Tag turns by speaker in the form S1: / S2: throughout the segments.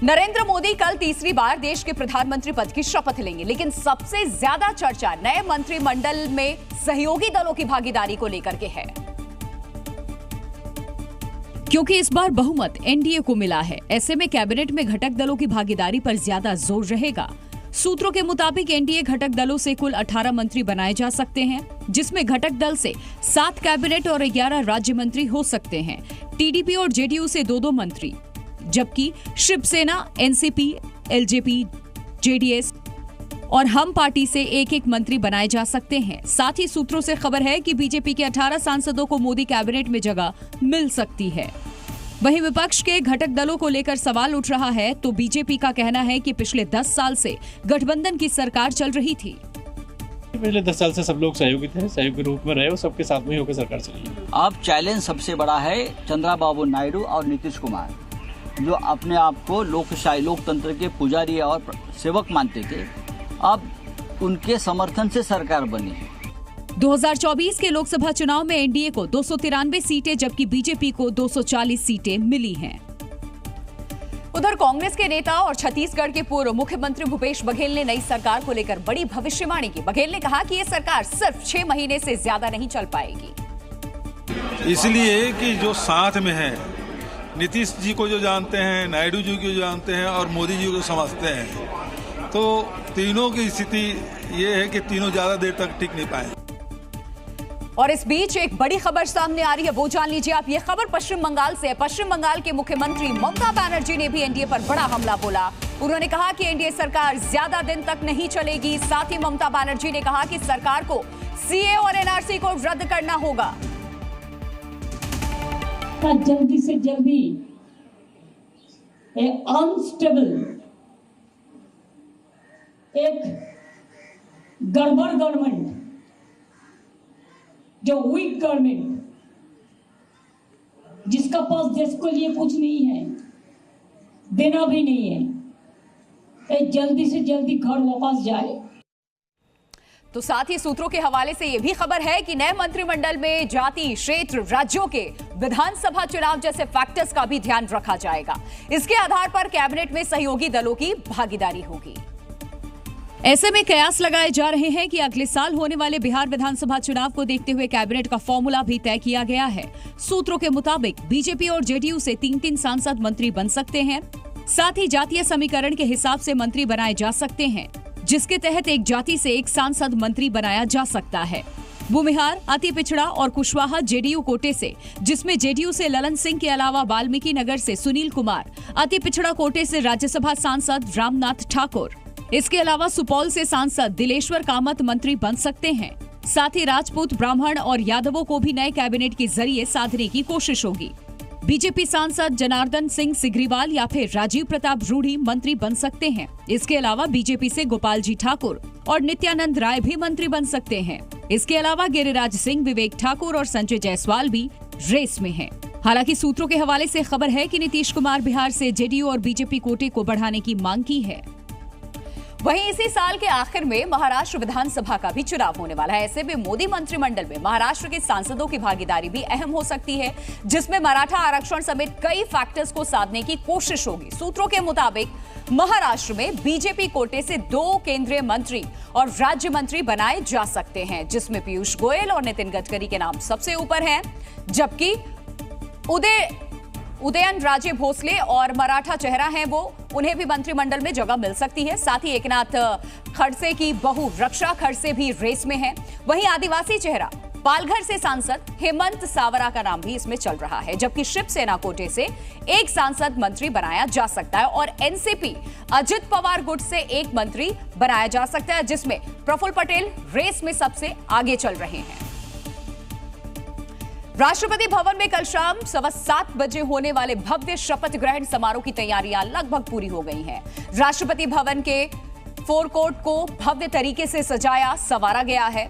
S1: नरेंद्र मोदी कल तीसरी बार देश के प्रधानमंत्री पद की शपथ लेंगे, लेकिन सबसे ज्यादा चर्चा नए मंत्रिमंडल में सहयोगी दलों की भागीदारी को लेकर के है, क्योंकि इस बार बहुमत एनडीए को मिला है। ऐसे में कैबिनेट में घटक दलों की भागीदारी पर ज्यादा जोर रहेगा। सूत्रों के मुताबिक एनडीए घटक दलों से कुल 18 मंत्री बनाए जा सकते हैं, जिसमें घटक दल से 7 कैबिनेट और 11 राज्य मंत्री हो सकते हैं। टीडीपी और जेडीयू से 2-2 मंत्री, जबकि शिवसेना, एनसीपी, एलजेपी, जेडीएस और हम पार्टी से 1-1 मंत्री बनाए जा सकते हैं। साथ ही सूत्रों से खबर है कि बीजेपी के 18 सांसदों को मोदी कैबिनेट में जगह मिल सकती है। वहीं विपक्ष के घटक दलों को लेकर सवाल उठ रहा है, तो बीजेपी का कहना है कि पिछले 10 साल से गठबंधन की सरकार चल रही थी।
S2: पिछले 10 साल से सब लोग सहयोगी थे, सहयोग के रूप में रहे और सबके साथ में होकर सरकार चली।
S3: अब चैलेंज सबसे बड़ा है चंद्रबाबू नायडू और नीतीश कुमार, जो अपने आप को लोकशाही, लोकतंत्र के पुजारी और सेवक मानते थे। अब उनके समर्थन से सरकार बनी है।
S1: 2024 के लोकसभा चुनाव में एनडीए को 293 सीटें, जबकि बीजेपी को 240 सीटें मिली हैं। उधर कांग्रेस के नेता और छत्तीसगढ़ के पूर्व मुख्यमंत्री भूपेश बघेल ने नई सरकार को लेकर बड़ी भविष्यवाणी की। बघेल ने कहा कि ये सरकार सिर्फ 6 महीने से ज्यादा नहीं चल पाएगी,
S4: इसलिए कि जो साथ में है, नीतीश जी को जो जानते हैं, नायडू जी को जो जानते हैं और मोदी जी को समझते हैं, तो तीनों की स्थिति ये है कि तीनों ज्यादा देर तक टिक नहीं पाए।
S1: और इस बीच एक बड़ी खबर सामने आ रही है, वो जान लीजिए आप। ये खबर पश्चिम बंगाल से है। पश्चिम बंगाल के मुख्यमंत्री ममता बनर्जी ने भी एनडीए पर बड़ा हमला बोला। उन्होंने कहा कि एनडीए सरकार ज्यादा दिन तक नहीं चलेगी। साथ ही ममता बनर्जी ने कहा कि सरकार को सीए और एनआरसी को रद्द करना होगा।
S5: जल्दी से जल्दी अनस्टेबल, एक गड़बड़ गवर्नमेंट, जो वीक गवर्नमेंट, जिसका पास देश के लिए कुछ नहीं है, देना भी नहीं है, जल्दी से जल्दी घर वापस जाए।
S1: तो साथ ही सूत्रों के हवाले से यह भी खबर है कि नए मंत्रिमंडल में जाति, क्षेत्र, राज्यों के विधानसभा चुनाव जैसे फैक्टर्स का भी ध्यान रखा जाएगा। इसके आधार पर कैबिनेट में सहयोगी दलों की भागीदारी होगी। ऐसे में कयास लगाए जा रहे हैं कि अगले साल होने वाले बिहार विधानसभा चुनाव को देखते हुए कैबिनेट का फॉर्मूला भी तय किया गया है। सूत्रों के मुताबिक बीजेपी और जेडीयू से 3-3 सांसद मंत्री बन सकते हैं। साथ ही जातीय समीकरण के हिसाब से मंत्री बनाए जा सकते हैं, जिसके तहत एक जाति से 1 सांसद मंत्री बनाया जा सकता है। भूमिहार, अति पिछड़ा और कुशवाहा जेडीयू कोटे से, जिसमें जेडीयू से ललन सिंह के अलावा वाल्मीकि नगर से सुनील कुमार, अति पिछड़ा कोटे से राज्यसभा सांसद रामनाथ ठाकुर, इसके अलावा सुपौल से सांसद दिलेश्वर कामत मंत्री बन सकते हैं। साथ ही राजपूत, ब्राह्मण और यादवों को भी नए कैबिनेट के जरिए साधने की कोशिश होगी। बीजेपी सांसद जनार्दन सिंह सिग्रीवाल या फिर राजीव प्रताप रूढ़ी मंत्री बन सकते हैं। इसके अलावा बीजेपी से गोपाल जी ठाकुर और नित्यानंद राय भी मंत्री बन सकते हैं। इसके अलावा गिरिराज सिंह, विवेक ठाकुर और संजय जायसवाल भी रेस में हैं। हालांकि सूत्रों के हवाले से खबर है कि नीतीश कुमार बिहार से जेडीयू और बीजेपी कोटे को बढ़ाने की मांग की है। वहीं इसी साल के आखिर में महाराष्ट्र विधानसभा का भी चुनाव होने वाला है। ऐसे में मोदी मंत्रिमंडल में महाराष्ट्र के सांसदों की भागीदारी भी अहम हो सकती है, जिसमें मराठा आरक्षण समेत कई फैक्टर्स को साधने की कोशिश होगी। सूत्रों के मुताबिक महाराष्ट्र में बीजेपी कोटे से 2 केंद्रीय मंत्री और राज्य मंत्री बनाए जा सकते हैं, जिसमें पीयूष गोयल और नितिन गडकरी के नाम सबसे ऊपर हैं, जबकि उदयन राजे भोसले और मराठा चेहरा हैं वो, उन्हें भी मंत्रिमंडल में जगह मिल सकती है। साथ ही एकनाथ खड़से की बहू रक्षा खड़से भी रेस में है। वहीं आदिवासी चेहरा पालघर से सांसद हेमंत सावरा का नाम भी इसमें चल रहा है, जबकि शिवसेना कोटे से 1 सांसद मंत्री बनाया जा सकता है और एनसीपी अजित पवार गुट से 1 मंत्री बनाया जा सकता है, जिसमें प्रफुल्ल पटेल रेस में सबसे आगे चल रहे हैं। राष्ट्रपति भवन में कल शाम 7:15 बजे होने वाले भव्य शपथ ग्रहण समारोह की तैयारियां लगभग पूरी हो गई हैं। राष्ट्रपति भवन के फोरकोर्ट को भव्य तरीके से सजाया संवारा गया है।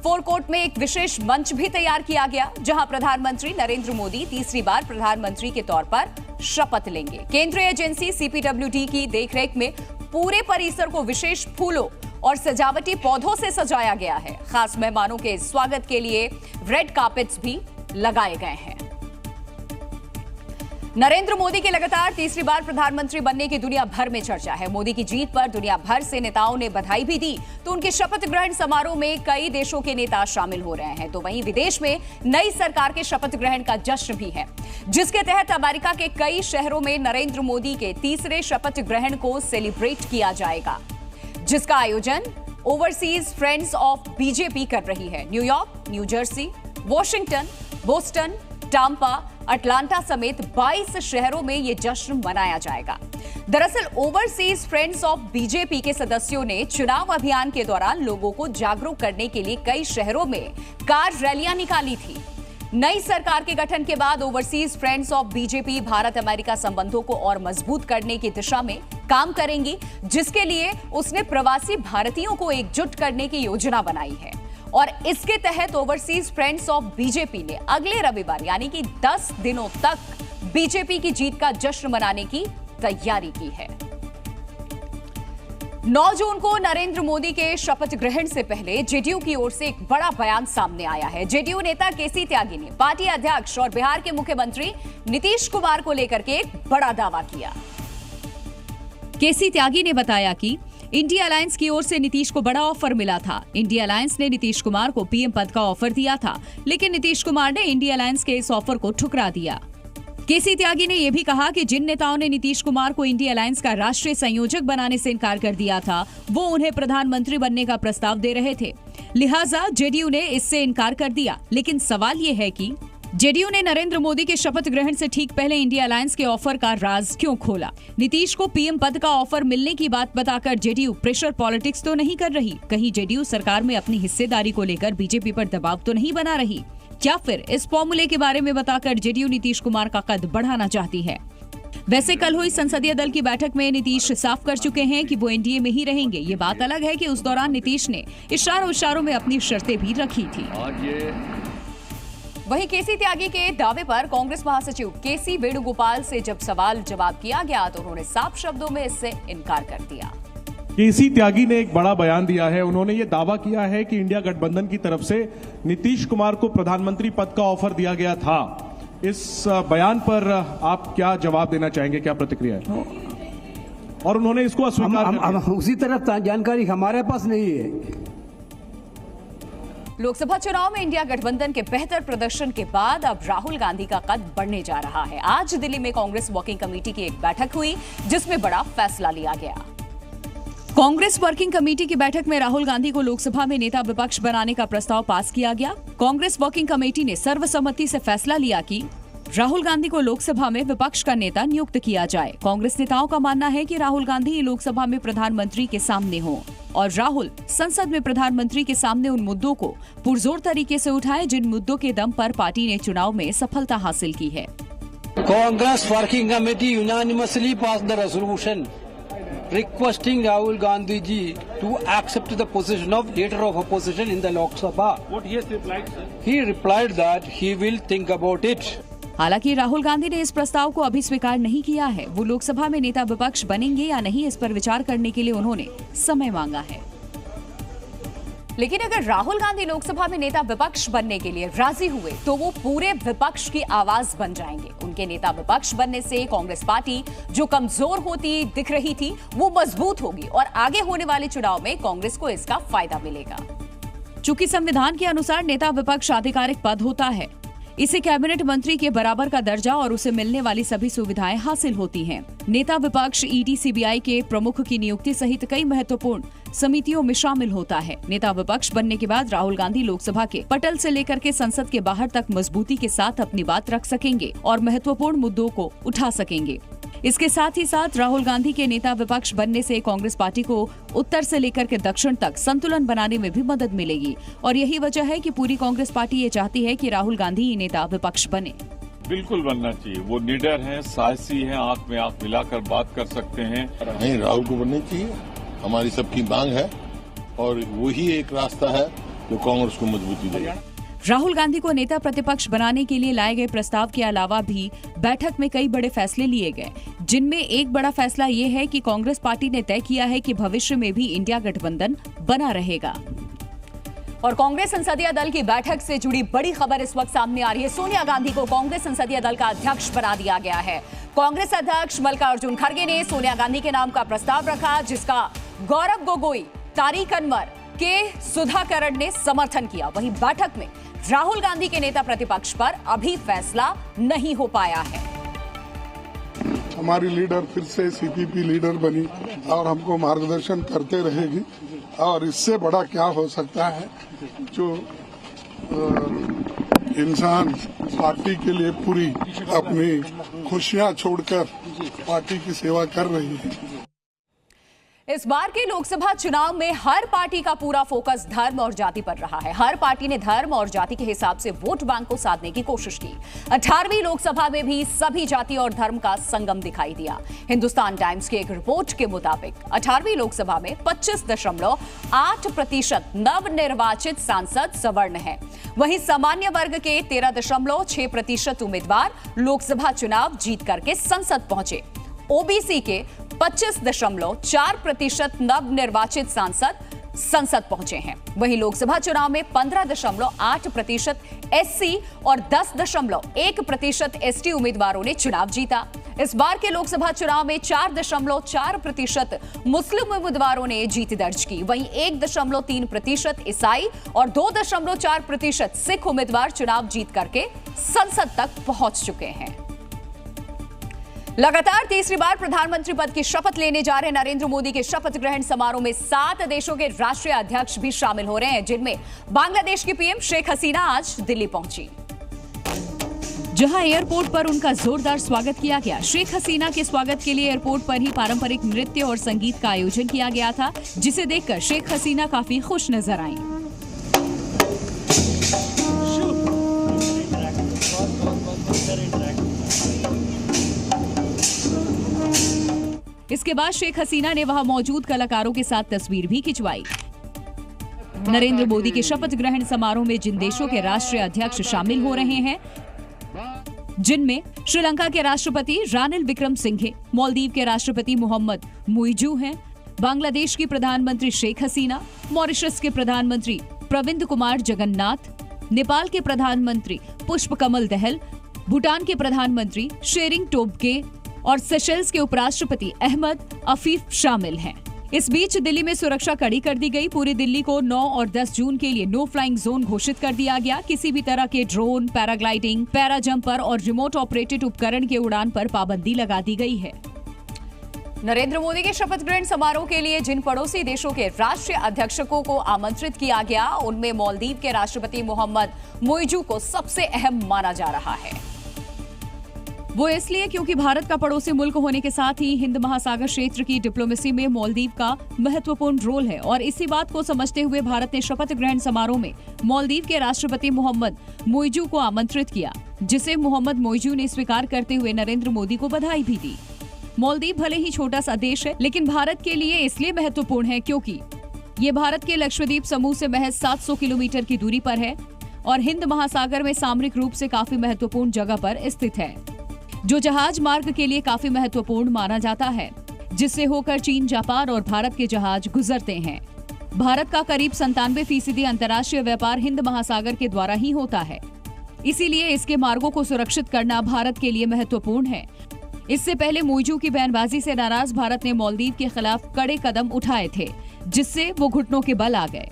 S1: फोरकोर्ट में एक विशेष मंच भी तैयार किया गया, जहां प्रधानमंत्री नरेंद्र मोदी तीसरी बार प्रधानमंत्री के तौर पर शपथ लेंगे। केंद्रीय एजेंसी सीपीडब्ल्यूडी की देखरेख में पूरे परिसर को विशेष फूलों और सजावटी पौधों से सजाया गया है। खास मेहमानों के स्वागत के लिए रेड कार्पेट्स भी लगाए गए हैं। नरेंद्र मोदी की लगातार तीसरी बार प्रधानमंत्री बनने की दुनिया भर में चर्चा है। मोदी की जीत पर दुनिया भर से नेताओं ने बधाई भी दी, तो उनके शपथ ग्रहण समारोह में कई देशों के नेता शामिल हो रहे हैं। तो वहीं विदेश में नई सरकार के शपथ ग्रहण का जश्न भी है, जिसके तहत अमेरिका के कई शहरों में नरेंद्र मोदी के तीसरे शपथ ग्रहण को सेलिब्रेट किया जाएगा, जिसका आयोजन ओवरसीज फ्रेंड्स ऑफ बीजेपी कर रही है। New York, new Jersey, Washington, Boston, Tampa, Atlanta समेत 22 शहरों में यह जश्न मनाया जाएगा। दरअसल ओवरसीज फ्रेंड्स ऑफ बीजेपी के सदस्यों ने चुनाव अभियान के दौरान लोगों को जागरूक करने के लिए कई शहरों में कार रैलियां निकाली थी। नई सरकार के गठन के बाद overseas friends of BJP Bharat America संबंधों को और मजबूत करने की दिशा में काम करेंगी, जिसके लिए उसने प्रवासी भारतीयों को एकजुट करने की योजना बनाई है। और इसके तहत ओवरसीज फ्रेंड्स ऑफ बीजेपी ने अगले रविवार यानी कि 10 दिनों तक बीजेपी की जीत का जश्न मनाने की तैयारी की है। 9 जून को नरेंद्र मोदी के शपथ ग्रहण से पहले जेडीयू की ओर से एक बड़ा बयान सामने आया है। जेडीयू नेता केसी त्यागी ने पार्टी अध्यक्ष और बिहार के मुख्यमंत्री नीतीश कुमार को लेकर के एक बड़ा दावा किया। केसी त्यागी ने बताया कि इंडिया अलायंस की ओर से नीतीश को बड़ा ऑफर मिला था। इंडिया अलायंस ने नीतीश कुमार को पीएम पद का ऑफर दिया था, लेकिन नीतीश कुमार ने इंडिया अलायंस के इस ऑफर को ठुकरा दिया। केसी त्यागी ने यह भी कहा कि जिन नेताओं ने नीतीश कुमार को इंडिया अलायंस का राष्ट्रीय संयोजक बनाने से इनकार कर दिया था, वो उन्हें प्रधानमंत्री बनने का प्रस्ताव दे रहे थे, लिहाजा जेडीयू ने इससे इनकार कर दिया। लेकिन सवाल ये है कि जेडीयू ने नरेंद्र मोदी के शपथ ग्रहण से ठीक पहले इंडिया अलायंस के ऑफर का राज क्यों खोला? नीतीश को पीएम पद का ऑफर मिलने की बात बताकर जेडीयू प्रेशर पॉलिटिक्स तो नहीं कर रही? कहीं जेडीयू सरकार में अपनी हिस्सेदारी को लेकर बीजेपी पर दबाव तो नहीं बना रही? क्या फिर इस फॉर्मूले के बारे में बताकर जेडीयू नीतीश कुमार का कद बढ़ाना चाहती है? वैसे कल हुई संसदीय दल की बैठक में नीतीश साफ कर चुके हैं कि वो एनडीए में ही रहेंगे। ये बात अलग है कि उस दौरान नीतीश ने इशारों में अपनी शर्तें भी रखी थी। वहीं केसी त्यागी के दावे पर कांग्रेस महासचिव केसी वेणुगोपाल से जब सवाल जवाब किया गया तो उन्होंने साफ शब्दों में इससे इनकार कर दिया।
S6: केसी त्यागी ने एक बड़ा बयान दिया है। उन्होंने ये दावा किया है कि इंडिया गठबंधन की तरफ से नीतीश कुमार को प्रधानमंत्री पद का ऑफर दिया गया था। इस बयान पर आप क्या जवाब देना चाहेंगे, क्या प्रतिक्रिया है? और उन्होंने इसको अस्वीकार कर दिया।
S7: उसी तरफ जानकारी हमारे पास नहीं है।
S1: लोकसभा चुनाव में इंडिया गठबंधन के बेहतर प्रदर्शन के बाद अब राहुल गांधी का कद बढ़ने जा रहा है। आज दिल्ली में कांग्रेस वर्किंग कमेटी की एक बैठक हुई, जिसमें बड़ा फैसला लिया गया। कांग्रेस वर्किंग कमेटी की बैठक में राहुल गांधी को लोकसभा में नेता विपक्ष बनाने का प्रस्ताव पास किया गया। कांग्रेस वर्किंग कमेटी ने सर्वसम्मति से फैसला लिया कि राहुल गांधी को लोकसभा में विपक्ष का नेता नियुक्त किया जाए। कांग्रेस नेताओं का मानना है कि राहुल गांधी लोकसभा में प्रधानमंत्री के सामने हो और राहुल संसद में प्रधानमंत्री के सामने उन मुद्दों को पुरजोर तरीके से उठाए जिन मुद्दों के दम पर पार्टी ने चुनाव में सफलता हासिल की है।
S7: Congress working committee unanimously pass the resolution requesting Rahul Gandhi ji to accept the position of leader of opposition in the Lok Sabha.
S6: What he has replied, sir?
S7: He replied that he will think about it.
S1: हालांकि राहुल गांधी ने इस प्रस्ताव को अभी स्वीकार नहीं किया है। वो लोकसभा में नेता विपक्ष बनेंगे या नहीं, इस पर विचार करने के लिए उन्होंने समय मांगा है। लेकिन अगर राहुल गांधी लोकसभा में नेता विपक्ष बनने के लिए राजी हुए तो वो पूरे विपक्ष की आवाज बन जाएंगे। उनके नेता विपक्ष बनने से कांग्रेस पार्टी जो कमजोर होती दिख रही थी वो मजबूत होगी और आगे होने वाले चुनाव में कांग्रेस को इसका फायदा मिलेगा। चूंकि संविधान के अनुसार नेता विपक्ष आधिकारिक पद होता है, इसे कैबिनेट मंत्री के बराबर का दर्जा और उसे मिलने वाली सभी सुविधाएं हासिल होती हैं। नेता विपक्ष ईडी सीबीआई के प्रमुख की नियुक्ति सहित कई महत्वपूर्ण समितियों में शामिल होता है। नेता विपक्ष बनने के बाद राहुल गांधी लोकसभा के पटल से लेकर के संसद के बाहर तक मजबूती के साथ अपनी बात रख सकेंगे और महत्वपूर्ण मुद्दों को उठा सकेंगे। इसके साथ ही साथ राहुल गांधी के नेता विपक्ष बनने से कांग्रेस पार्टी को उत्तर से लेकर के दक्षिण तक संतुलन बनाने में भी मदद मिलेगी और यही वजह है कि पूरी कांग्रेस पार्टी ये चाहती है कि राहुल गांधी ही नेता विपक्ष बने।
S8: बिल्कुल बनना चाहिए। वो निडर हैं, साहसी हैं, आंख में आंख मिलाकर बात कर सकते हैं।
S9: नहीं, राहुल को बननी चाहिए, हमारी सबकी मांग है और वही एक रास्ता है जो कांग्रेस को मजबूती देगा।
S1: राहुल गांधी को नेता प्रतिपक्ष बनाने के लिए लाए गए प्रस्ताव के अलावा भी बैठक में कई बड़े फैसले लिए गए, जिनमें एक बड़ा फैसला ये है कि कांग्रेस पार्टी ने तय किया है कि भविष्य में भी इंडिया गठबंधन बना रहेगा। और कांग्रेस संसदीय दल की बैठक से जुड़ी बड़ी खबर इस वक्त सामने आ रही है। सोनिया गांधी को कांग्रेस संसदीय दल का अध्यक्ष बना दिया गया है। कांग्रेस अध्यक्ष मल्लिकार्जुन खड़गे ने सोनिया गांधी के नाम का प्रस्ताव रखा, जिसका गौरव गोगोई, तारिक अनवर, के सुधाकरण ने समर्थन किया। वहीं बैठक में राहुल गांधी के नेता प्रतिपक्ष पर अभी फैसला नहीं हो पाया है।
S10: हमारी लीडर फिर से सीपीपी लीडर बनी और हमको मार्गदर्शन करते रहेगी, और इससे बड़ा क्या हो सकता है जो इंसान पार्टी के लिए पूरी अपनी खुशियां छोड़कर पार्टी की सेवा कर रही है।
S1: इस बार के लोकसभा चुनाव में हर पार्टी का पूरा फोकस धर्म और जाति पर रहा है। हर पार्टी ने धर्म और जाति के हिसाब से वोट बैंक को साधने की कोशिश की। 18वीं लोकसभा में भी सभी जाति और धर्म का संगम दिखाई दिया। हिंदुस्तान टाइम्स की एक रिपोर्ट के मुताबिक 18वीं लोकसभा में 25.8% नवनिर्वाचित सांसद सवर्ण हैं। वहीं सामान्य वर्ग के 13.6% उम्मीदवार लोकसभा चुनाव जीत करके संसद पहुंचे। ओबीसी के 25.4% नवनिर्वाचित सांसद संसद पहुंचे हैं। वहीं लोकसभा चुनाव में 15.8% एससी और 10.1% एसटी उम्मीदवारों ने चुनाव जीता। इस बार के लोकसभा चुनाव में 4.4% मुस्लिम उम्मीदवारों ने जीत दर्ज की। वहीं 1.3% ईसाई और 2.4% सिख उम्मीदवार चुनाव जीत करके संसद तक पहुंच चुके हैं। लगातार तीसरी बार प्रधानमंत्री पद की शपथ लेने जा रहे नरेंद्र मोदी के शपथ ग्रहण समारोह में 7 देशों के राष्ट्रीय अध्यक्ष भी शामिल हो रहे हैं, जिनमें बांग्लादेश की पीएम शेख हसीना आज दिल्ली पहुंची, जहां एयरपोर्ट पर उनका जोरदार स्वागत किया गया। शेख हसीना के स्वागत के लिए एयरपोर्ट पर ही पारंपरिक नृत्य और संगीत का आयोजन किया गया था, जिसे देखकर शेख हसीना काफी खुश नजर आईं। इसके बाद शेख हसीना ने वहां मौजूद कलाकारों के साथ तस्वीर भी खिंचवाई। नरेंद्र मोदी के शपथ ग्रहण समारोह में जिन देशों के राष्ट्रीय अध्यक्ष शामिल हो रहे हैं, जिनमें श्रीलंका के राष्ट्रपति रानिल विक्रमसिंघे, मालदीव के राष्ट्रपति मोहम्मद मुइजू हैं, बांग्लादेश की प्रधानमंत्री शेख हसीना, मॉरिशस के प्रधानमंत्री प्रविंद कुमार जगन्नाथ, नेपाल के प्रधानमंत्री पुष्पकमल दहल, भूटान के प्रधानमंत्री शेरिंग टोब्गे और सेशेल्स के उपराष्ट्रपति अहमद अफीफ शामिल हैं। इस बीच दिल्ली में सुरक्षा कड़ी कर दी गई। पूरी दिल्ली को 9 और 10 जून के लिए नो फ्लाइंग जोन घोषित कर दिया गया। किसी भी तरह के ड्रोन, पैराग्लाइडिंग, पैरा जंपर और रिमोट ऑपरेटेड उपकरण के उड़ान पर पाबंदी लगा दी गई है। नरेंद्र मोदी के शपथ ग्रहण समारोह के लिए जिन पड़ोसी देशों के राष्ट्रीय अध्यक्षों को आमंत्रित किया गया, उनमें मालदीव के राष्ट्रपति मोहम्मद मुइजू को सबसे अहम माना जा रहा है। वो इसलिए क्योंकि भारत का पड़ोसी मुल्क होने के साथ ही हिंद महासागर क्षेत्र की डिप्लोमेसी में मालदीव का महत्वपूर्ण रोल है, और इसी बात को समझते हुए भारत ने शपथ ग्रहण समारोह में मालदीव के राष्ट्रपति मोहम्मद मुइजू को आमंत्रित किया, जिसे मोहम्मद मुइजू ने स्वीकार करते हुए नरेंद्र मोदी को बधाई भी दी। मालदीव भले ही छोटा सा देश है, लेकिन भारत के लिए इसलिए महत्वपूर्ण है क्योंकि ये भारत के लक्षद्वीप समूह से महज 700 किलोमीटर की दूरी पर है और हिंद महासागर में सामरिक रूप से काफी महत्वपूर्ण जगह पर स्थित है, जो जहाज मार्ग के लिए काफी महत्वपूर्ण माना जाता है, जिससे होकर चीन, जापान और भारत के जहाज गुजरते हैं। भारत का करीब 97% अंतर्राष्ट्रीय व्यापार हिंद महासागर के द्वारा ही होता है, इसीलिए इसके मार्गों को सुरक्षित करना भारत के लिए महत्वपूर्ण है। इससे पहले मुइजू की बयानबाजी से नाराज भारत ने मालदीव के खिलाफ कड़े कदम उठाए थे, जिससे वो घुटनों के बल आ गए।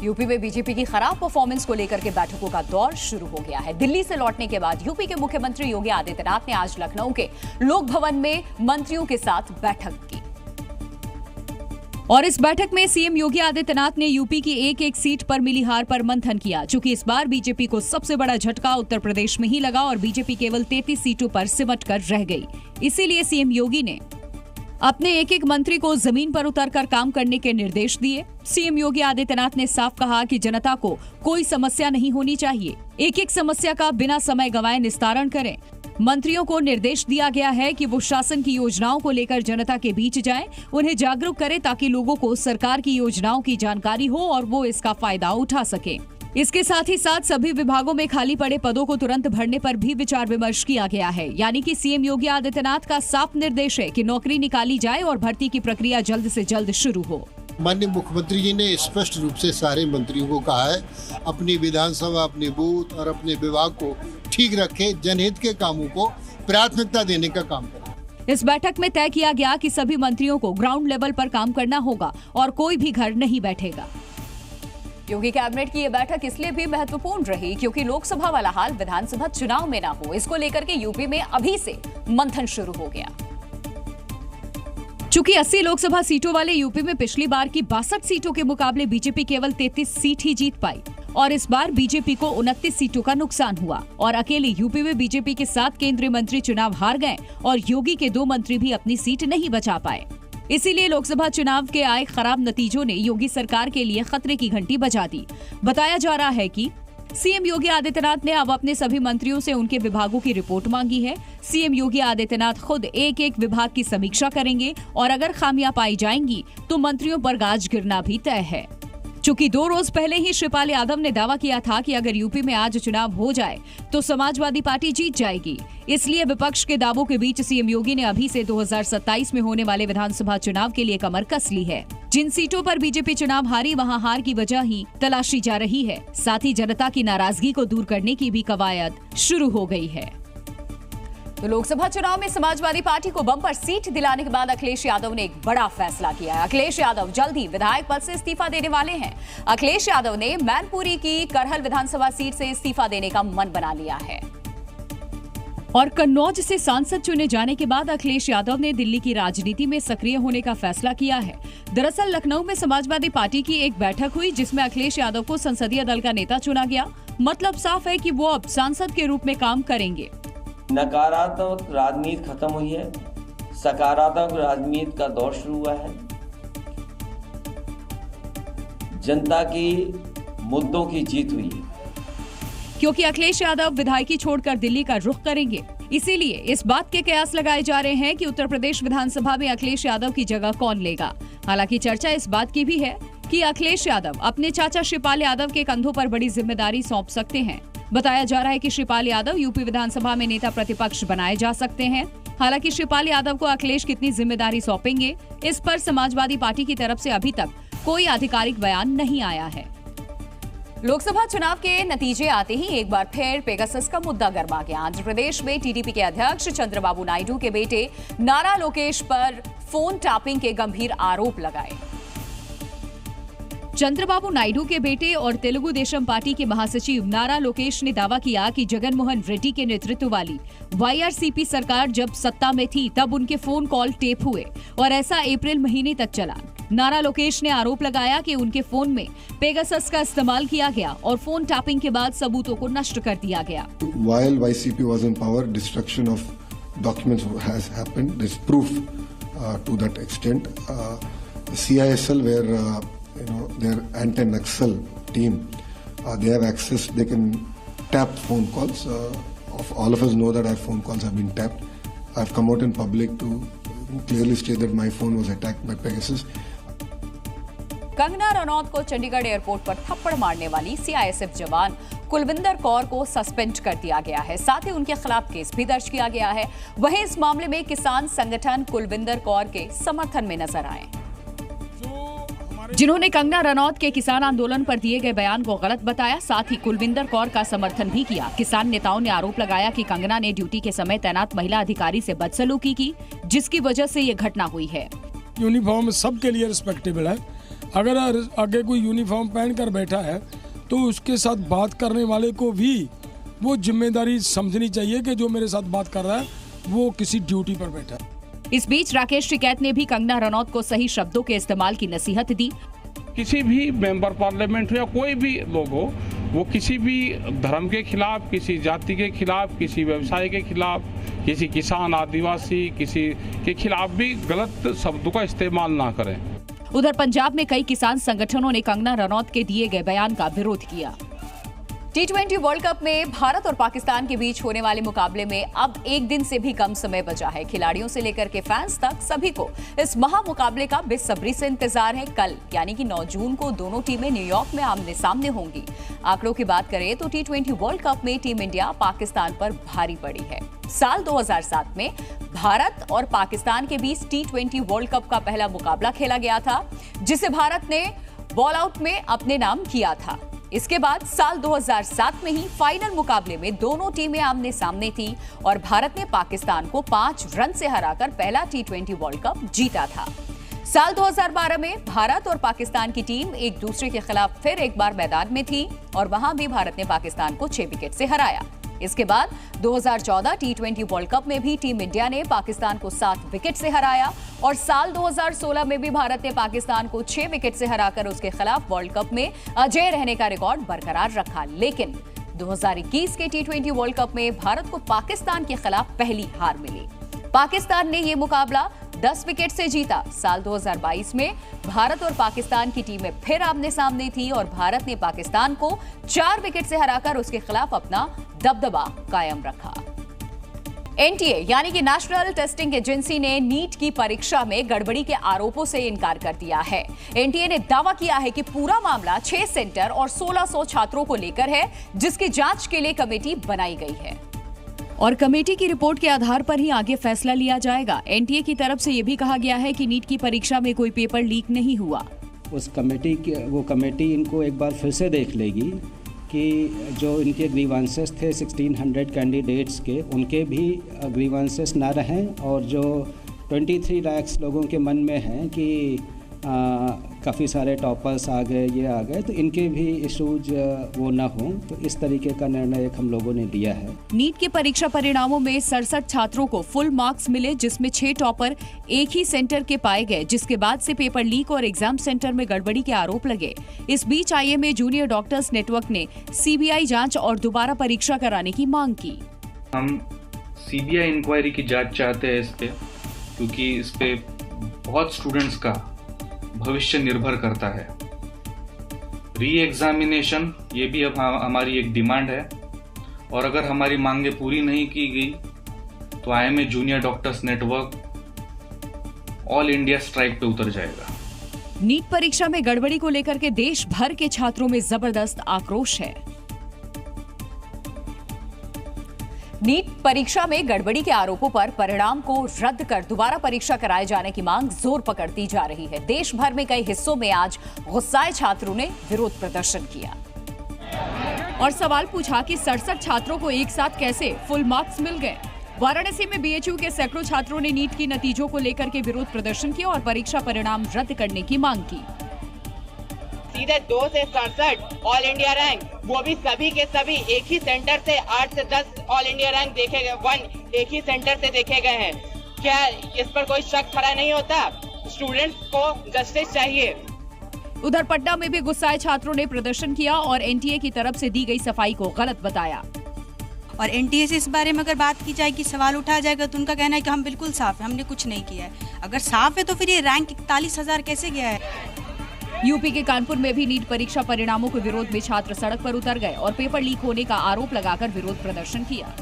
S1: यूपी में बीजेपी की खराब परफॉर्मेंस को लेकर के बैठकों का दौर शुरू हो गया है। दिल्ली से लौटने के बाद यूपी के मुख्यमंत्री योगी आदित्यनाथ ने आज लखनऊ के लोक भवन में मंत्रियों के साथ बैठक की, और इस बैठक में सीएम योगी आदित्यनाथ ने यूपी की एक सीट पर मिली हार पर मंथन किया। चूंकि इस बार बीजेपी को सबसे बड़ा झटका उत्तर प्रदेश में ही लगा और बीजेपी केवल 33 सीटों पर सिमट कर रह गई, इसीलिए सीएम योगी ने अपने एक मंत्री को जमीन पर उतरकर काम करने के निर्देश दिए। सीएम योगी आदित्यनाथ ने साफ कहा कि जनता को कोई समस्या नहीं होनी चाहिए, एक समस्या का बिना समय गंवाए निस्तारण करें। मंत्रियों को निर्देश दिया गया है कि वो शासन की योजनाओं को लेकर जनता के बीच जाएं, उन्हें जागरूक करें ताकि लोगों को सरकार की योजनाओं की जानकारी हो और वो इसका फायदा उठा सकें। इसके साथ ही साथ सभी विभागों में खाली पड़े पदों को तुरंत भरने पर भी विचार विमर्श किया गया है। यानी कि सीएम योगी आदित्यनाथ का साफ निर्देश है कि नौकरी निकाली जाए और भर्ती की प्रक्रिया जल्द से जल्द शुरू हो।
S11: माननीय मुख्यमंत्री जी ने स्पष्ट रूप से सारे मंत्रियों को कहा है अपनी विधानसभा, अपने बूथ और अपने विभाग को ठीक रखे, जनहित के कामों को प्राथमिकता देने का काम करें।
S1: इस बैठक में तय किया गया कि सभी मंत्रियों को ग्राउंड लेवल पर काम करना होगा और कोई भी घर नहीं बैठेगा। योगी कैबिनेट की यह बैठक इसलिए भी महत्वपूर्ण रही क्योंकि लोकसभा वाला हाल विधानसभा चुनाव में ना हो, इसको लेकर के यूपी में अभी से मंथन शुरू हो गया। चूंकि 80 लोकसभा सीटों वाले यूपी में पिछली बार की 62 सीटों के मुकाबले बीजेपी केवल 33 सीट ही जीत पाई और इस बार बीजेपी को 29 सीटों का नुकसान हुआ और अकेले यूपी में बीजेपी के 7 केंद्रीय मंत्री चुनाव हार गए और योगी के 2 मंत्री भी अपनी सीट नहीं बचा पाए। इसीलिए लोकसभा चुनाव के आए खराब नतीजों ने योगी सरकार के लिए खतरे की घंटी बजा दी। बताया जा रहा है कि सीएम योगी आदित्यनाथ ने अब अपने सभी मंत्रियों से उनके विभागों की रिपोर्ट मांगी है। सीएम योगी आदित्यनाथ खुद एक एक विभाग की समीक्षा करेंगे और अगर खामियां पाई जाएंगी तो मंत्रियों पर गाज गिरना भी तय है। चूंकि 2 रोज पहले ही शिवपाल यादव ने दावा किया था कि अगर यूपी में आज चुनाव हो जाए तो समाजवादी पार्टी जीत जाएगी, इसलिए विपक्ष के दावों के बीच सीएम योगी ने अभी से 2027 में होने वाले विधानसभा चुनाव के लिए कमर कस ली है। जिन सीटों पर बीजेपी चुनाव हारी वहां हार की वजह ही तलाशी जा रही है। साथ ही जनता की नाराजगी को दूर करने की भी कवायद शुरू हो गई है। तो लोकसभा चुनाव में समाजवादी पार्टी को बम्पर सीट दिलाने के बाद अखिलेश यादव ने एक बड़ा फैसला किया है। अखिलेश यादव जल्द ही विधायक पद से इस्तीफा देने वाले हैं। अखिलेश यादव ने मैनपुरी की करहल विधानसभा सीट से इस्तीफा देने का मन बना लिया है और कन्नौज से सांसद चुने जाने के बाद अखिलेश यादव ने दिल्ली की राजनीति में सक्रिय होने का फैसला किया है। दरअसल लखनऊ में समाजवादी पार्टी की एक बैठक हुई जिसमें अखिलेश यादव को संसदीय दल का नेता चुना गया। मतलब साफ है कि वो अब सांसद के रूप में काम करेंगे।
S12: नकारात्मक राजनीति खत्म हुई है, सकारात्मक राजनीति का दौर शुरू हुआ है। जनता की मुद्दों की जीत हुई है
S1: क्योंकि अखिलेश यादव विधायकी छोड़कर दिल्ली का रुख करेंगे। इसीलिए इस बात के कयास लगाए जा रहे हैं कि उत्तर प्रदेश विधानसभा में अखिलेश यादव की जगह कौन लेगा। हालांकि चर्चा इस बात की भी है कि अखिलेश यादव अपने चाचा शिवपाल यादव के कंधों पर बड़ी जिम्मेदारी सौंप सकते हैं। बताया जा रहा है कि शिवपाल यादव यूपी विधानसभा में नेता प्रतिपक्ष बनाए जा सकते हैं। हालांकि शिवपाल यादव को अखिलेश कितनी जिम्मेदारी सौंपेंगे, इस पर समाजवादी पार्टी की तरफ से अभी तक कोई आधिकारिक बयान नहीं आया है। लोकसभा चुनाव के नतीजे आते ही एक बार फिर पेगासस का मुद्दा गर्मा गया। आंध्र प्रदेश में टीडीपी के अध्यक्ष चंद्रबाबू नायडू के बेटे नारा लोकेश पर फोन टैपिंग के गंभीर आरोप लगाए। चंद्रबाबू नायडू के बेटे और तेलुगु देशम पार्टी के महासचिव नारा लोकेश ने दावा किया कि जगनमोहन रेड्डी के नेतृत्व वाली वाईआरसीपी सरकार जब सत्ता में थी तब उनके फोन कॉल टेप हुए और ऐसा अप्रैल महीने तक चला। नारा लोकेश ने आरोप लगाया कि उनके फोन में पेगासस का इस्तेमाल किया गया और फोन टैपिंग के बाद सबूतों को नष्ट कर दिया गया।
S13: While YCP was in power, destruction of documents has happened. There's proof to that extent. CISL, where their anti-Naxal team, they have access. They can tap phone calls. All of us know that our phone calls have been tapped. I've come out in public to clearly state that my phone was attacked by Pegasus.
S1: Kangana Ranaut को Chandigarh airport पर थप्पड़ मारने वाली CISF जवान कुलविंदर कौर को suspend कर दिया गया है। साथ ही उनके खिलाफ केस भी दर्ज किया गया है। वहीं इस मामले में किसान संगठन कुलविंदर कौर के समर्थन में नजर आए, जिन्होंने कंगना रनौत के किसान आंदोलन पर दिए गए बयान को गलत बताया। साथ ही कुलविंदर कौर का समर्थन भी किया। किसान नेताओं ने आरोप लगाया कि कंगना ने ड्यूटी के समय तैनात महिला अधिकारी से बदसलूकी की, जिसकी वजह से ये घटना हुई है।
S14: यूनिफॉर्म सबके लिए रिस्पेक्टेबल है। अगर आगे कोई यूनिफॉर्म पहन कर बैठा है तो उसके साथ बात करने वाले को भी वो जिम्मेदारी समझनी चाहिए कि जो मेरे साथ बात कर रहा है वो किसी ड्यूटी पर बैठा है।
S1: इस बीच राकेश टिकैत ने भी कंगना रनौत को सही शब्दों के इस्तेमाल की नसीहत दी।
S15: किसी भी मेंबर पार्लियामेंट हो या कोई भी लोग हो, वो किसी भी धर्म के खिलाफ, किसी जाति के खिलाफ, किसी व्यवसाय के खिलाफ, किसी किसान आदिवासी किसी के खिलाफ भी गलत शब्दों का इस्तेमाल ना करें।
S1: उधर पंजाब में कई किसान संगठनों ने कंगना रनौत के दिए गए बयान का विरोध किया। T20 वर्ल्ड कप में भारत और पाकिस्तान के बीच होने वाले मुकाबले में अब एक दिन से भी कम समय बचा है। खिलाड़ियों से लेकर के फैंस तक सभी को इस महामुकाबले का बेसब्री से इंतजार है। कल यानी कि 9 जून को दोनों टीमें न्यूयॉर्क में आमने सामने होंगी। आंकड़ों की बात करें तो T20 वर्ल्ड कप में टीम इंडिया पाकिस्तान पर भारी पड़ी है। साल 2007 में भारत और पाकिस्तान के बीच T20 वर्ल्ड कप का पहला मुकाबला खेला गया था, जिसे भारत ने बॉल आउट में अपने नाम किया था। इसके बाद साल 2007 में ही फाइनल मुकाबले में दोनों टीमें आमने सामने थी और भारत ने पाकिस्तान को 5 रन से हराकर पहला T20 वर्ल्ड कप जीता था। साल 2012 में भारत और पाकिस्तान की टीम एक दूसरे के खिलाफ फिर एक बार मैदान में थी और वहां भी भारत ने पाकिस्तान को 6 विकेट से हराया। इसके बाद 2014 T20 वर्ल्ड कप में भी टीम इंडिया ने पाकिस्तान को 7 विकेट से हराया और साल 2016 में भी भारत ने पाकिस्तान को 6 विकेट से हराकर उसके खिलाफ वर्ल्ड कप में अजेय रहने का रिकॉर्ड बरकरार रखा। लेकिन 2021 के T20 वर्ल्ड कप में भारत को पाकिस्तान के खिलाफ पहली हार मिली। पाकिस्तान ने यह मुकाबला 10 विकेट से जीता। साल 2022 में भारत और पाकिस्तान की टीमें फिर आमने सामने थी और भारत ने पाकिस्तान को 4 विकेट से हराकर उसके खिलाफ अपना दबदबा कायम रखा। एनटीए यानी कि नेशनल टेस्टिंग एजेंसी ने नीट की परीक्षा में गड़बड़ी के आरोपों से इनकार कर दिया है। एनटीए ने दावा किया है कि पूरा मामला 6 सेंटर और 1600 छात्रों को लेकर है, जिसकी जांच के लिए कमेटी बनाई गई है और कमेटी की रिपोर्ट के आधार पर ही आगे फैसला लिया जाएगा। एनटीए की तरफ से यह भी कहा गया है कि नीट की परीक्षा में कोई पेपर लीक नहीं हुआ।
S16: वो कमेटी इनको एक बार फिर से देख लेगी कि जो इनके ग्रीवांसेस थे 1600 कैंडिडेट्स के, उनके भी ग्रीवांसेस ना रहें और जो 23 लाख लोगों के मन में है कि काफ़ी सारे टॉपर्स आ गए, ये आ गए, तो इनके भी इशूज वो ना हो। तो इस तरीके का निर्णय एक हम लोगों ने लिया है।
S1: नीट के परीक्षा परिणामों में 67 छात्रों को फुल मार्क्स मिले, जिसमें 6 टॉपर एक ही सेंटर के पाए गए, जिसके बाद से पेपर लीक और एग्जाम सेंटर में गड़बड़ी के आरोप लगे। इस बीच आईएमए जूनियर डॉक्टर्स नेटवर्क ने सीबीआई जांच और दोबारा परीक्षा कराने की मांग की।
S17: हम सीबीआई इंक्वायरी की जांच चाहते हैं इस पे, क्योंकि इस पे बहुत स्टूडेंट्स का भविष्य निर्भर करता है। री एग्जामिनेशन ये भी अब हमारी एक डिमांड है और अगर हमारी मांगे पूरी नहीं की गई तो IMA junior doctors network all India strike पे उतर जाएगा।
S1: नीट परीक्षा में गड़बड़ी को लेकर के देश भर के छात्रों में जबरदस्त आक्रोश है। नीट परीक्षा में गड़बड़ी के आरोपों पर परिणाम को रद्द कर दोबारा परीक्षा कराए जाने की मांग जोर पकड़ती जा रही है। देश भर में कई हिस्सों में आज गुस्साए छात्रों ने विरोध प्रदर्शन किया और सवाल पूछा कि 67 छात्रों को एक साथ कैसे फुल मार्क्स मिल गए। वाराणसी में बीएचयू के सैकड़ों छात्रों ने नीट की नतीजों को लेकर के विरोध प्रदर्शन किया और परीक्षा परिणाम रद्द करने की मांग की।
S18: सीधे 2 से 67 ऑल इंडिया रैंक, वो भी सभी के सभी एक ही सेंटर से 8 से 10 ऑल इंडिया रैंक देखे गए, 1 एक ही सेंटर से देखे गए हैं। क्या इस पर कोई शक खड़ा नहीं होता? स्टूडेंट्स को जस्टिस चाहिए।
S1: उधर पटना में भी गुस्साए छात्रों ने प्रदर्शन किया और एनटीए की तरफ से दी गई सफाई को गलत बताया।
S19: और एनटीए से इस बारे में अगर बात की जाए कि सवाल उठाया जाएगा तो उनका कहना है कि हम बिल्कुल साफ है, हमने कुछ नहीं किया है। अगर साफ है तो फिर ये रैंक 41,000 कैसे गया है?
S1: यूपी के कानपुर में भी नीट परीक्षा परिणामों के विरोध में छात्र सड़क पर उतर गए और पेपर लीक होने का आरोप लगाकर विरोध प्रदर्शन किया।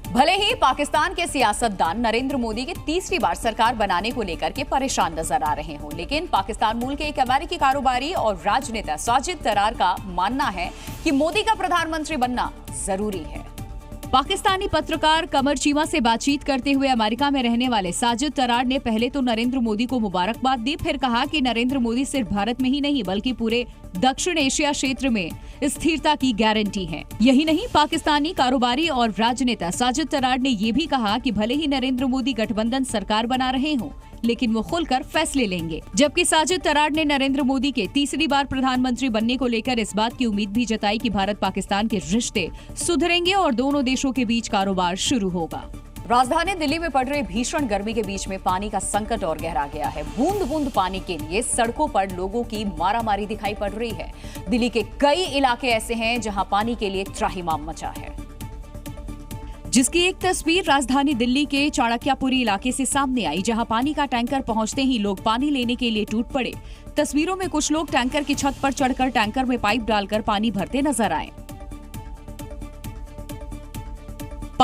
S1: भले ही पाकिस्तान के सियासतदान नरेंद्र मोदी के तीसरी बार सरकार बनाने को लेकर के परेशान नजर आ रहे हों, लेकिन पाकिस्तान मूल के एक अमेरिकी कारोबारी और राजनेता साजिद तरार का मानना है कि मोदी का प्रधानमंत्री बनना जरूरी है। पाकिस्तानी पत्रकार कमर चीमा से बातचीत करते हुए अमेरिका में रहने वाले साजिद तरार ने पहले तो नरेंद्र मोदी को मुबारकबाद दी, फिर कहा कि नरेंद्र मोदी सिर्फ भारत में ही नहीं बल्कि पूरे दक्षिण एशिया क्षेत्र में स्थिरता की गारंटी है। यही नहीं, पाकिस्तानी कारोबारी और राजनेता साजिद तरार ने ये भी कहा कि भले ही नरेंद्र मोदी गठबंधन सरकार बना रहे हों, लेकिन वो खुलकर फैसले लेंगे। जबकि साजिद तरार ने नरेंद्र मोदी के तीसरी बार प्रधानमंत्री बनने को लेकर इस बात की उम्मीद भी जताई कि भारत पाकिस्तान के रिश्ते सुधरेंगे और दोनों देशों के बीच कारोबार शुरू होगा। राजधानी दिल्ली में पड़ रही भीषण गर्मी के बीच में पानी का संकट और गहरा गया है। बूंद बूंद पानी के लिए सड़कों पर लोगों की मारामारी दिखाई पड़ रही है। दिल्ली के कई इलाके ऐसे हैं जहां पानी के लिए त्राहिमाम मचा है, जिसकी एक तस्वीर राजधानी दिल्ली के चाणक्यपुरी इलाके से सामने आई, जहां पानी का टैंकर पहुंचते ही लोग पानी लेने के लिए टूट पड़े। तस्वीरों में कुछ लोग टैंकर की छत पर चढ़कर टैंकर में पाइप डालकर पानी भरते नजर आए।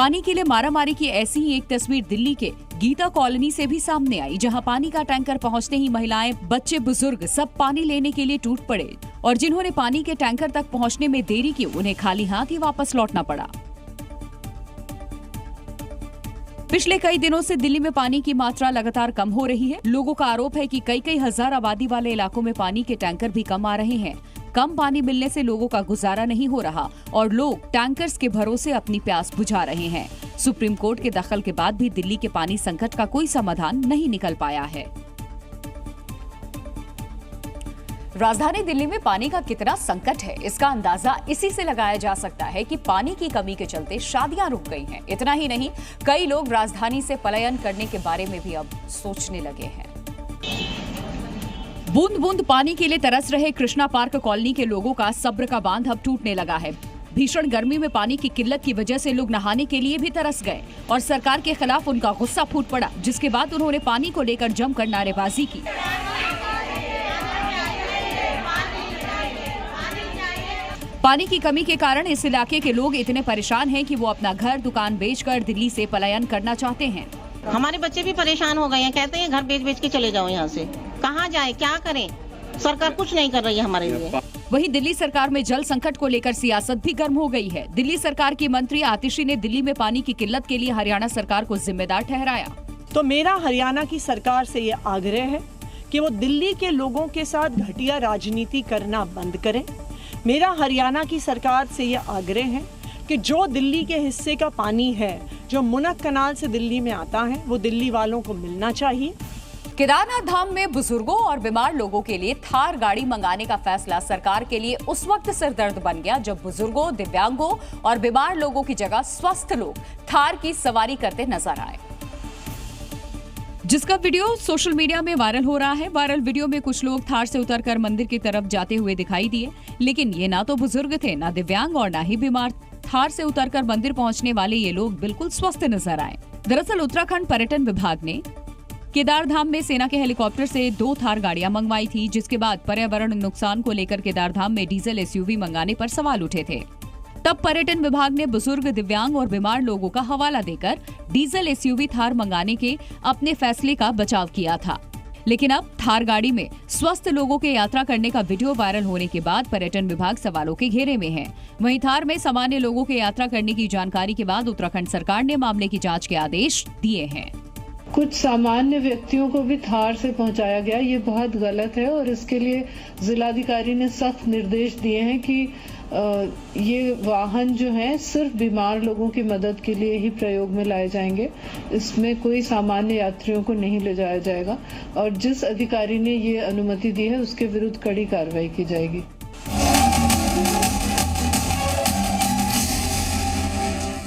S1: पानी के लिए मारामारी की ऐसी ही एक तस्वीर दिल्ली के गीता कॉलोनी से भी सामने आई, जहां पानी का टैंकर पहुंचते ही महिलाएं, बच्चे, बुजुर्ग सब पानी लेने के लिए टूट पड़े और जिन्होंने पानी के टैंकर तक पहुंचने में देरी की, उन्हें खाली हाथ ही वापस लौटना पड़ा। पिछले कई दिनों से दिल्ली में पानी की मात्रा लगातार कम हो रही है। लोगों का आरोप है कि कई हजार आबादी वाले इलाकों में पानी के टैंकर भी कम आ रहे हैं। कम पानी मिलने से लोगों का गुजारा नहीं हो रहा और लोग टैंकर्स के भरोसे अपनी प्यास बुझा रहे हैं। सुप्रीम कोर्ट के दखल के बाद भी दिल्ली के पानी संकट का कोई समाधान नहीं निकल पाया है। राजधानी दिल्ली में पानी का कितना संकट है, इसका अंदाजा इसी से लगाया जा सकता है कि पानी की कमी के चलते शादियां रुक गई हैं। इतना ही नहीं, कई लोग राजधानी से पलायन करने के बारे में भी अब सोचने लगे हैं। बूंद बूंद पानी के लिए तरस रहे कृष्णा पार्क कॉलोनी के लोगों का सब्र का बांध अब टूटने लगा है। भीषण गर्मी में पानी की किल्लत की वजह से लोग नहाने के लिए भी तरस गए और सरकार के खिलाफ उनका गुस्सा फूट पड़ा, जिसके बाद उन्होंने पानी को लेकर जमकर नारेबाजी की। पानी की कमी के कारण इस इलाके के लोग इतने परेशान हैं कि वो अपना घर दुकान बेचकर दिल्ली से पलायन करना चाहते हैं।
S20: हमारे बच्चे भी परेशान हो गए हैं, कहते हैं घर बेच के चले जाओ यहाँ से। कहाँ जाए, क्या करें, सरकार कुछ नहीं कर रही है हमारे लिए।
S1: वहीं दिल्ली सरकार में जल संकट को लेकर सियासत भी गर्म हो गई है। दिल्ली सरकार की मंत्री आतिशी ने दिल्ली में पानी की किल्लत के लिए हरियाणा सरकार को जिम्मेदार ठहराया।
S21: तो मेरा हरियाणा की सरकार से ये आग्रह है कि वो दिल्ली के लोगों के साथ घटिया राजनीति करना बंद करें। मेरा हरियाणा की सरकार से ये आग्रह है कि जो दिल्ली के हिस्से का पानी है, जो मुनक कनाल से दिल्ली में आता है, वो दिल्ली वालों को मिलना चाहिए।
S1: केदारनाथ धाम में बुजुर्गों और बीमार लोगों के लिए थार गाड़ी मंगाने का फैसला सरकार के लिए उस वक्त सिरदर्द बन गया जब बुजुर्गों, दिव्यांगों और बीमार लोगों की जगह स्वस्थ लोग थार की सवारी करते नजर आए, जिसका वीडियो सोशल मीडिया में वायरल हो रहा है। वायरल वीडियो में कुछ लोग थार से उतरकर मंदिर की तरफ जाते हुए दिखाई दिए, लेकिन ये ना तो बुजुर्ग थे, ना दिव्यांग और ना ही बीमार। थार से उतरकर मंदिर पहुंचने वाले ये लोग बिल्कुल स्वस्थ नजर आए। दरअसल उत्तराखंड पर्यटन विभाग ने केदारधाम में सेना के हेलीकॉप्टर से 2 थार गाड़ियां मंगवाई थी, जिसके बाद पर्यावरण नुकसान को लेकर केदारधाम में डीजल एसयूवी मंगाने पर सवाल उठे थे। तब पर्यटन विभाग ने बुजुर्ग, दिव्यांग और बीमार लोगों का हवाला देकर डीजल एसयूवी थार मंगाने के अपने फैसले का बचाव किया था। लेकिन अब थार गाड़ी में स्वस्थ लोगों के यात्रा करने का वीडियो वायरल होने के बाद पर्यटन विभाग सवालों के घेरे में है। वहीं थार में सामान्य लोगों के यात्रा करने की जानकारी के बाद उत्तराखंड सरकार ने मामले की जांच के आदेश दिए हैं।
S22: कुछ सामान्य व्यक्तियों को भी थार से पहुंचाया गया, ये बहुत गलत है और इसके लिए जिलाधिकारी ने सख्त निर्देश दिए हैं कि ये वाहन जो है सिर्फ बीमार लोगों की मदद के लिए ही प्रयोग में लाए जाएंगे। इसमें कोई सामान्य यात्रियों को नहीं ले जाया जाएगा और जिस अधिकारी ने ये अनुमति दी है उसके विरुद्ध कड़ी कार्रवाई की जाएगी।